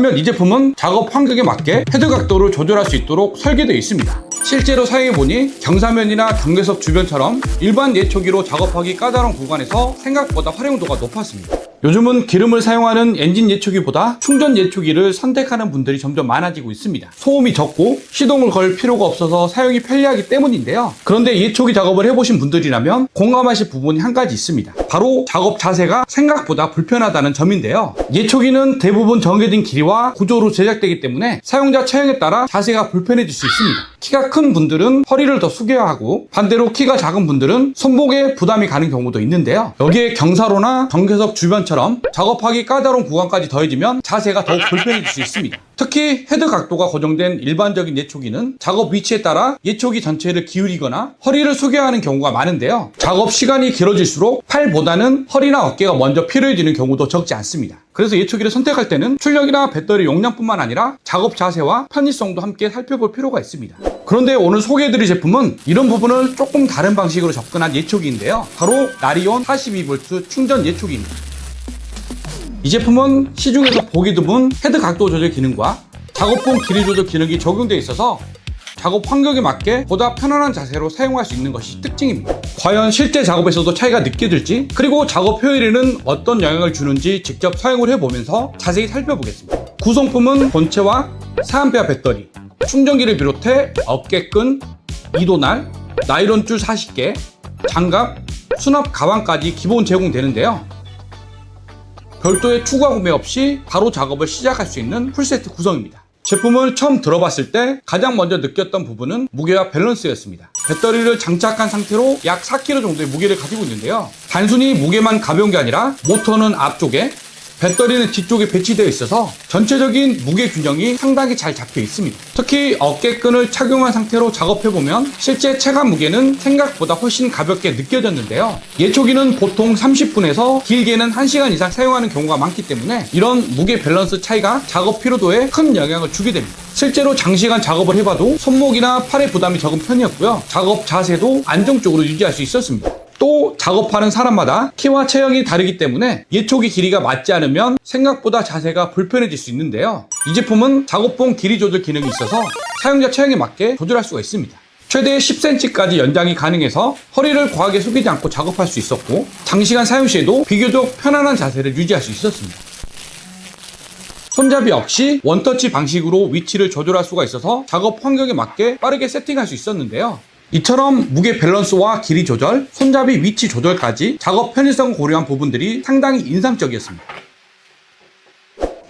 반면 이 제품은 작업 환경에 맞게 헤드 각도를 조절할 수 있도록 설계되어 있습니다. 실제로 사용해보니 경사면이나 경계석 주변처럼 일반 예초기로 작업하기 까다로운 구간에서 생각보다 활용도가 높았습니다. 요즘은 기름을 사용하는 엔진 예초기보다 충전 예초기를 선택하는 분들이 점점 많아지고 있습니다. 소음이 적고 시동을 걸 필요가 없어서 사용이 편리하기 때문인데요. 그런데 예초기 작업을 해보신 분들이라면 공감하실 부분이 한 가지 있습니다. 바로 작업 자세가 생각보다 불편하다는 점인데요. 예초기는 대부분 정해진 길이와 구조로 제작되기 때문에 사용자 체형에 따라 자세가 불편해질 수 있습니다. 키가 큰 분들은 허리를 더 숙여야 하고, 반대로 키가 작은 분들은 손목에 부담이 가는 경우도 있는데요. 여기에 경사로나 경계석 주변처럼 작업하기 까다로운 구간까지 더해지면 자세가 더욱 불편해질 수 있습니다. 특히 헤드 각도가 고정된 일반적인 예초기는 작업 위치에 따라 예초기 전체를 기울이거나 허리를 숙여야 하는 경우가 많은데요. 작업 시간이 길어질수록 팔보다는 허리나 어깨가 먼저 필요해지는 경우도 적지 않습니다. 그래서 예초기를 선택할 때는 출력이나 배터리 용량뿐만 아니라 작업 자세와 편의성도 함께 살펴볼 필요가 있습니다. 그런데 오늘 소개해드릴 제품은 이런 부분을 조금 다른 방식으로 접근한 예초기인데요. 바로 나리온 42V 충전 예초기입니다. 이 제품은 시중에서 보기 드문 헤드 각도 조절 기능과 작업봉 길이 조절 기능이 적용되어 있어서 작업 환경에 맞게 보다 편안한 자세로 사용할 수 있는 것이 특징입니다. 과연 실제 작업에서도 차이가 느껴질지, 그리고 작업 효율에는 어떤 영향을 주는지 직접 사용을 해보면서 자세히 살펴보겠습니다. 구성품은 본체와 4A 배터리, 충전기를 비롯해 어깨끈, 이도날, 나일론 줄 40개, 장갑, 수납 가방까지 기본 제공되는데요. 별도의 추가 구매 없이 바로 작업을 시작할 수 있는 풀세트 구성입니다. 제품을 처음 들어봤을 때 가장 먼저 느꼈던 부분은 무게와 밸런스였습니다. 배터리를 장착한 상태로 약 4kg 정도의 무게를 가지고 있는데요. 단순히 무게만 가벼운 게 아니라 모터는 앞쪽에, 배터리는 뒤쪽에 배치되어 있어서 전체적인 무게 균형이 상당히 잘 잡혀 있습니다. 특히 어깨끈을 착용한 상태로 작업해보면 실제 체감 무게는 생각보다 훨씬 가볍게 느껴졌는데요. 예초기는 보통 30분에서 길게는 1시간 이상 사용하는 경우가 많기 때문에 이런 무게 밸런스 차이가 작업 피로도에 큰 영향을 주게 됩니다. 실제로 장시간 작업을 해봐도 손목이나 팔의 부담이 적은 편이었고요. 작업 자세도 안정적으로 유지할 수 있었습니다. 또 작업하는 사람마다 키와 체형이 다르기 때문에 예초기 길이가 맞지 않으면 생각보다 자세가 불편해질 수 있는데요. 이 제품은 작업봉 길이 조절 기능이 있어서 사용자 체형에 맞게 조절할 수가 있습니다. 최대 10cm까지 연장이 가능해서 허리를 과하게 숙이지 않고 작업할 수 있었고, 장시간 사용 시에도 비교적 편안한 자세를 유지할 수 있었습니다. 손잡이 역시 원터치 방식으로 위치를 조절할 수가 있어서 작업 환경에 맞게 빠르게 세팅할 수 있었는데요. 이처럼 무게 밸런스와 길이 조절, 손잡이 위치 조절까지 작업 편의성을 고려한 부분들이 상당히 인상적이었습니다.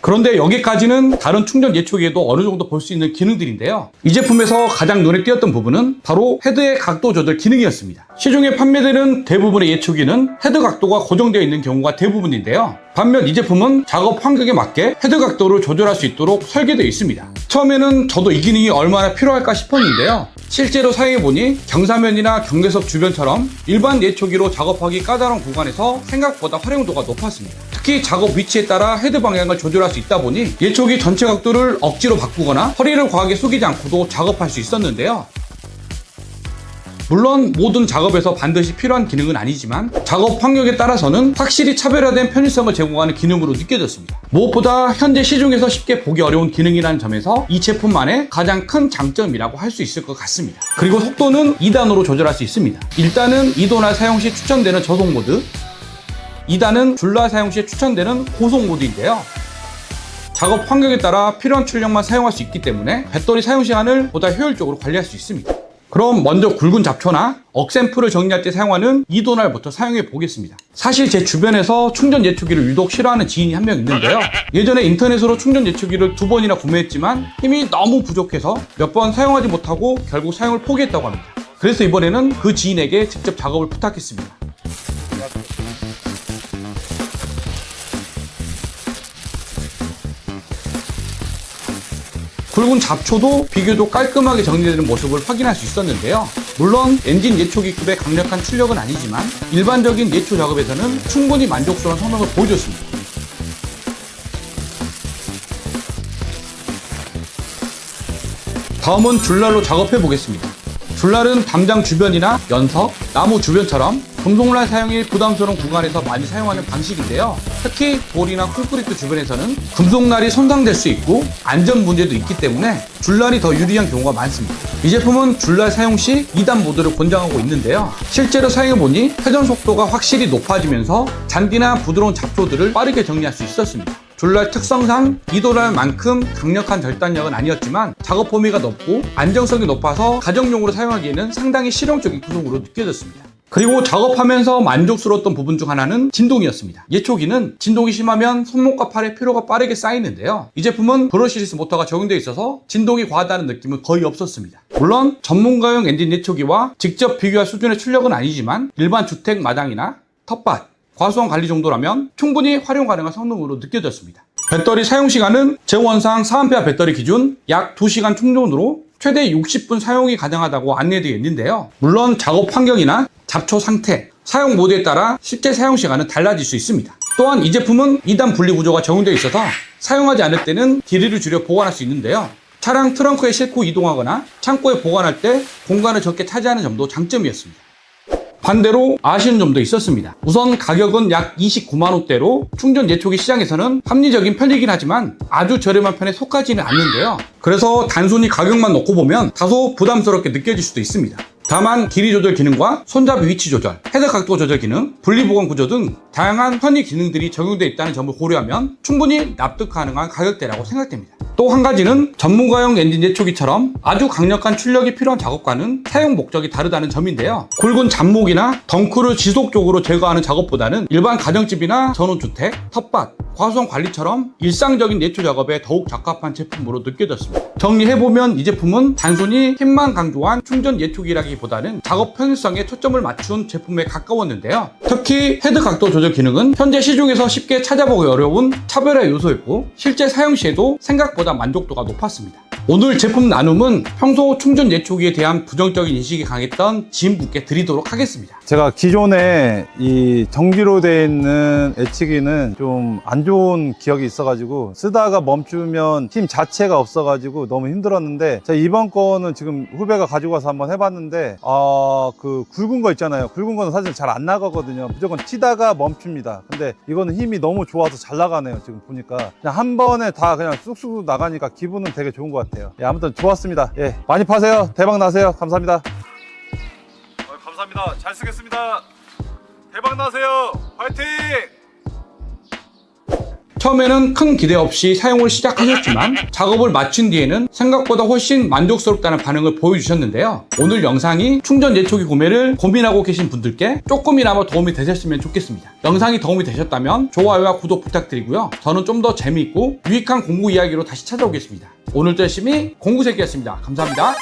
그런데 여기까지는 다른 충전 예초기에도 어느 정도 볼 수 있는 기능들인데요. 이 제품에서 가장 눈에 띄었던 부분은 바로 헤드의 각도 조절 기능이었습니다. 시중에 판매되는 대부분의 예초기는 헤드 각도가 고정되어 있는 경우가 대부분인데요. 반면 이 제품은 작업 환경에 맞게 헤드 각도를 조절할 수 있도록 설계되어 있습니다. 처음에는 저도 이 기능이 얼마나 필요할까 싶었는데요. 실제로 사용해보니 경사면이나 경계석 주변처럼 일반 예초기로 작업하기 까다로운 구간에서 생각보다 활용도가 높았습니다. 특히 작업 위치에 따라 헤드 방향을 조절할 수 있다 보니 예초기 전체 각도를 억지로 바꾸거나 허리를 과하게 숙이지 않고도 작업할 수 있었는데요. 물론 모든 작업에서 반드시 필요한 기능은 아니지만 작업 환경에 따라서는 확실히 차별화된 편의성을 제공하는 기능으로 느껴졌습니다. 무엇보다 현재 시중에서 쉽게 보기 어려운 기능이라는 점에서 이 제품만의 가장 큰 장점이라고 할 수 있을 것 같습니다. 그리고 속도는 2단으로 조절할 수 있습니다. 1단은 이도날 사용 시 추천되는 저속 모드, 2단은 줄날 사용 시 추천되는 고속 모드인데요. 작업 환경에 따라 필요한 출력만 사용할 수 있기 때문에 배터리 사용 시간을 보다 효율적으로 관리할 수 있습니다. 그럼 먼저 굵은 잡초나 억샘플을 정리할 때 사용하는 이도날부터 사용해 보겠습니다. 사실 제 주변에서 충전 예초기를 유독 싫어하는 지인이 한 명 있는데요. 예전에 인터넷으로 충전 예초기를 2번이나 구매했지만 힘이 너무 부족해서 몇 번 사용하지 못하고 결국 사용을 포기했다고 합니다. 그래서 이번에는 그 지인에게 직접 작업을 부탁했습니다. 굵은 잡초도 비교적 깔끔하게 정리되는 모습을 확인할 수 있었는데요. 물론 엔진 예초기급의 강력한 출력은 아니지만 일반적인 예초 작업에서는 충분히 만족스러운 성능을 보여줬습니다. 다음은 줄날로 작업해 보겠습니다. 줄날은 담장 주변이나 연석, 나무 주변처럼 금속날 사용이 부담스러운 구간에서 많이 사용하는 방식인데요. 특히 돌이나 콘크리트 주변에서는 금속날이 손상될 수 있고 안전 문제도 있기 때문에 줄날이 더 유리한 경우가 많습니다. 이 제품은 줄날 사용 시 2단 모드를 권장하고 있는데요. 실제로 사용해보니 회전 속도가 확실히 높아지면서 잔디나 부드러운 잡초들을 빠르게 정리할 수 있었습니다. 줄날 특성상 이도랄만큼 강력한 절단력은 아니었지만 작업 범위가 넓고 안정성이 높아서 가정용으로 사용하기에는 상당히 실용적인 구성으로 느껴졌습니다. 그리고 작업하면서 만족스러웠던 부분 중 하나는 진동이었습니다. 예초기는 진동이 심하면 손목과 팔에 피로가 빠르게 쌓이는데요. 이 제품은 브러시리스 모터가 적용되어 있어서 진동이 과하다는 느낌은 거의 없었습니다. 물론 전문가용 엔진 예초기와 직접 비교할 수준의 출력은 아니지만 일반 주택 마당이나 텃밭, 과수원 관리 정도라면 충분히 활용 가능한 성능으로 느껴졌습니다. 배터리 사용시간은 제원상 4A 배터리 기준 약 2시간 충전으로 최대 60분 사용이 가능하다고 안내되어 있는데요. 물론 작업 환경이나 잡초 상태, 사용 모드에 따라 실제 사용시간은 달라질 수 있습니다. 또한 이 제품은 2단 분리 구조가 적용되어 있어서 사용하지 않을 때는 길이를 줄여 보관할 수 있는데요. 차량 트렁크에 싣고 이동하거나 창고에 보관할 때 공간을 적게 차지하는 점도 장점이었습니다. 반대로 아쉬운 점도 있었습니다. 우선 가격은 약 29만 원대로 충전 예초기 시장에서는 합리적인 편이긴 하지만 아주 저렴한 편에 속하지는 않는데요. 그래서 단순히 가격만 놓고 보면 다소 부담스럽게 느껴질 수도 있습니다. 다만 길이 조절 기능과 손잡이 위치 조절, 헤드 각도 조절 기능, 분리보관 구조 등 다양한 편의 기능들이 적용되어 있다는 점을 고려하면 충분히 납득 가능한 가격대라고 생각됩니다. 또 한 가지는 전문가용 엔진 예초기처럼 아주 강력한 출력이 필요한 작업과는 사용 목적이 다르다는 점인데요. 굵은 잡목이나 덩크를 지속적으로 제거하는 작업보다는 일반 가정집이나 전원주택, 텃밭, 과수원 관리처럼 일상적인 예초 작업에 더욱 적합한 제품으로 느껴졌습니다. 정리해보면 이 제품은 단순히 힘만 강조한 충전 예초기라기보다는 작업 편의성에 초점을 맞춘 제품에 가까웠는데요. 특히 헤드 각도 조절 기능은 현재 시중에서 쉽게 찾아보기 어려운 차별화 요소였고 실제 사용 시에도 생각보다 만족도가 높았습니다. 오늘 제품 나눔은 평소 충전 예초기에 대한 부정적인 인식이 강했던 지인분께 드리도록 하겠습니다. 제가 기존에 이 전기로 되어 있는 애치기는 좀 안 좋은 기억이 있어가지고 쓰다가 멈추면 힘 자체가 없어가지고 너무 힘들었는데 제가 이번 거는 지금 후배가 가지고 와서 한번 해봤는데 그 굵은 거 있잖아요. 굵은 거는 사실 잘 안 나가거든요. 무조건 치다가 멈춥니다. 근데 이거는 힘이 너무 좋아서 잘 나가네요. 지금 보니까 그냥 한 번에 다 그냥 쑥쑥 나가니까 기분은 되게 좋은 것 같아요. 예, 아무튼 좋았습니다. 예, 많이 파세요. 대박 나세요. 감사합니다. 감사합니다. 잘 쓰겠습니다. 대박 나세요. 화이팅! 처음에는 큰 기대 없이 사용을 시작하셨지만 작업을 마친 뒤에는 생각보다 훨씬 만족스럽다는 반응을 보여주셨는데요. 오늘 영상이 충전 예초기 구매를 고민하고 계신 분들께 조금이나마 도움이 되셨으면 좋겠습니다. 영상이 도움이 되셨다면 좋아요와 구독 부탁드리고요. 저는 좀 더 재미있고 유익한 공구 이야기로 다시 찾아오겠습니다. 오늘도 열심히 공구새끼였습니다. 감사합니다.